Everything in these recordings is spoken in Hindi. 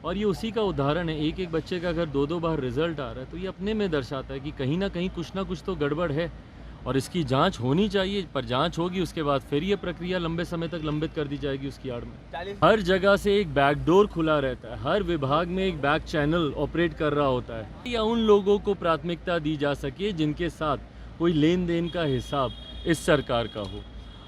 और ये उसी का उदाहरण है। एक एक बच्चे का अगर दो दो बार रिजल्ट आ रहा है तो ये अपने में दर्शाता है कि कहीं ना कहीं कुछ ना कुछ तो गड़बड़ है और इसकी जांच होनी चाहिए। पर जांच होगी उसके बाद फिर ये प्रक्रिया लंबे समय तक लंबित कर दी जाएगी उसकी आड़ में। हर जगह से एक बैकडोर खुला रहता है, हर विभाग में एक बैक चैनल ऑपरेट कर रहा होता है या उन लोगों को प्राथमिकता दी जा सके जिनके साथ कोई लेन देन का हिसाब इस सरकार का हो।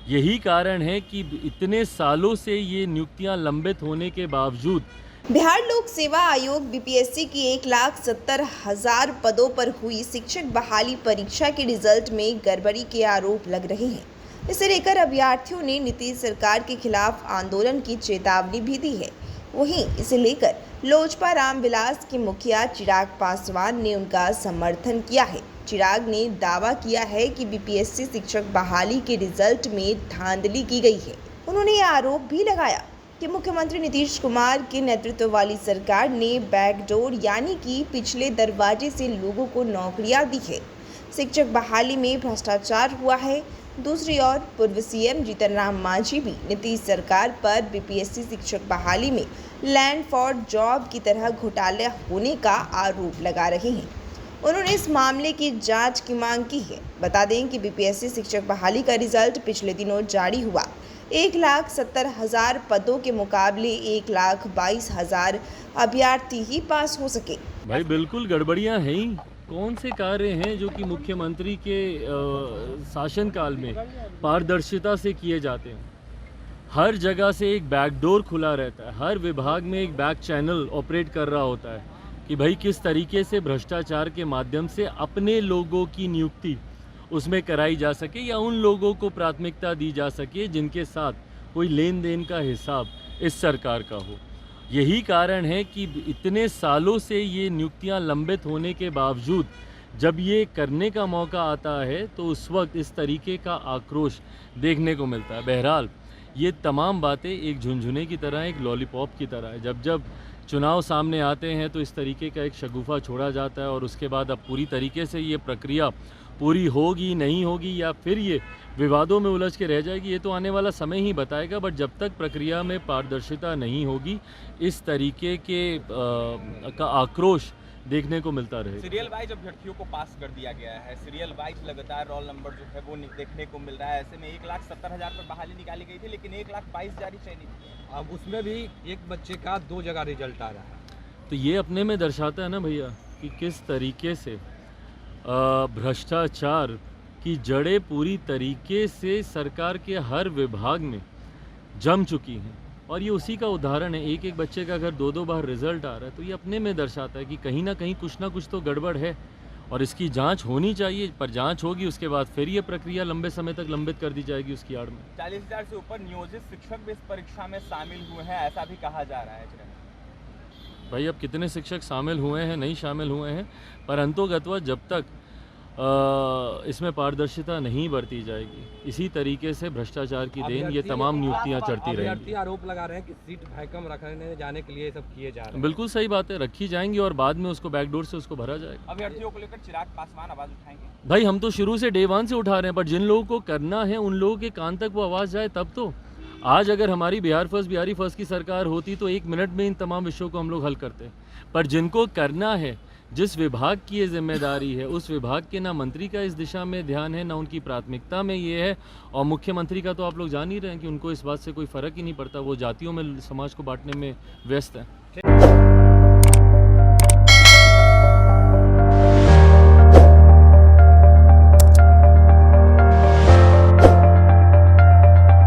यही कारण है कि इतने सालों से ये नियुक्तियां लंबित होने के बावजूद बिहार लोक सेवा आयोग बीपीएससी की 1,70,000 पदों पर हुई शिक्षक बहाली परीक्षा के रिजल्ट में गड़बड़ी के आरोप लग रहे हैं। इसे लेकर अभ्यर्थियों ने नीतीश सरकार के खिलाफ आंदोलन की चेतावनी भी दी है। वहीं इसे लेकर लोजपा रामविलास के मुखिया चिराग पासवान ने उनका समर्थन किया है। चिराग ने दावा किया है कि बीपीएससी शिक्षक बहाली के रिजल्ट में धांधली की गई है। उन्होंने यह आरोप भी लगाया कि मुख्यमंत्री नीतीश कुमार के नेतृत्व वाली सरकार ने बैकडोर यानी कि पिछले दरवाजे से लोगों को नौकरियां दी है। शिक्षक बहाली में भ्रष्टाचार हुआ है। दूसरी ओर पूर्व सीएम जीतन राम मांझी भी नीतीश सरकार पर बीपीएससी शिक्षक बहाली में लैंड फॉर जॉब की तरह घोटाला होने का आरोप लगा रहे हैं। उन्होंने इस मामले की जांच की मांग की है। बता दें कि बीपीएससी शिक्षक बहाली का रिजल्ट पिछले दिनों जारी हुआ। 1,70,000 पदों के मुकाबले 1,22,000 अभ्यर्थी ही पास हो सके। भाई बिल्कुल गड़बड़ियां हैं ही। कौन से कार्य हैं जो कि मुख्यमंत्री के शासनकाल में पारदर्शिता से किए जाते हैं। हर जगह से एक बैकडोर खुला रहता है, हर विभाग में एक बैक चैनल ऑपरेट कर रहा होता है कि भाई किस तरीके से भ्रष्टाचार के माध्यम से अपने लोगों की नियुक्ति उसमें कराई जा सके या उन लोगों को प्राथमिकता दी जा सके जिनके साथ कोई लेन देन का हिसाब इस सरकार का हो। यही कारण है कि इतने सालों से ये नियुक्तियां लंबित होने के बावजूद जब ये करने का मौका आता है तो उस वक्त इस तरीके का आक्रोश देखने को मिलता है। बहरहाल ये तमाम बातें एक झुनझुने की तरह, एक लॉलीपॉप की तरह है। जब जब चुनाव सामने आते हैं तो इस तरीके का एक शगुफा छोड़ा जाता है और उसके बाद अब पूरी तरीके से ये प्रक्रिया पूरी होगी नहीं होगी या फिर ये विवादों में उलझ के रह जाएगी, ये तो आने वाला समय ही बताएगा। बट जब तक प्रक्रिया में पारदर्शिता नहीं होगी इस तरीके के का आक्रोश देखने को मिलता रहेगा। सीरियल वाइज अभ्यर्थियों को पास कर दिया गया है, सीरियल वाइज लगातार रोल नंबर जो है वो देखने को मिल रहा है। ऐसे में 1,70,000 पर बहाली निकाली गई थी लेकिन 1,22,000 ही चयनित। अब उसमें भी एक बच्चे का 2 जगह रिजल्ट आ रहा है। तो ये अपने में दर्शाता है ना भैया कि किस तरीके से भ्रष्टाचार की जड़ें पूरी तरीके से सरकार के हर विभाग में जम चुकी हैं। और ये उसी का उदाहरण है। एक एक बच्चे का अगर दो दो बार रिजल्ट आ रहा है तो ये अपने में दर्शाता है कि कहीं ना कहीं कुछ ना कुछ तो गड़बड़ है और इसकी जांच होनी चाहिए। पर जांच होगी उसके बाद फिर ये प्रक्रिया लंबे समय तक लंबित कर दी जाएगी उसकी आड़ में। 40,000 से ऊपर नियोजित शिक्षक भी इस परीक्षा में शामिल हुए हैं, ऐसा भी कहा जा रहा है। भाई अब कितने शिक्षक शामिल हुए हैं नहीं शामिल हुए हैं, पर अंतोगत्वा जब तक इसमें पारदर्शिता नहीं बरती जाएगी इसी तरीके से भ्रष्टाचार की देन ये तमाम नियुक्तियां चढ़ती रहेंगी। आरोप लगा रहे हैं कि सीट भैकम रखने जाने के लिए सब किए जा रहे हैं। बिल्कुल सही बात है, रखी जाएंगी और बाद में उसको बैकडोर से उसको भरा जाएगा। अभ्यर्थियों को लेकर चिराग पासवान आवाज उठाएंगे। भाई हम तो शुरू से डे 1 से उठा रहे हैं, पर जिन लोगों को करना है उन लोगों के कान तक वो आवाज़ जाए तब तो। आज अगर हमारी बिहारी फर्स्ट की सरकार होती तो 1 मिनट में इन तमाम विषयों को हम लोग हल करते। पर जिनको करना है, जिस विभाग की ये जिम्मेदारी है, उस विभाग के ना मंत्री का इस दिशा में ध्यान है ना उनकी प्राथमिकता में ये है। और मुख्यमंत्री का तो आप लोग जान ही रहे हैं कि उनको इस बात से कोई फ़र्क ही नहीं पड़ता, वो जातियों में समाज को बांटने में व्यस्त है।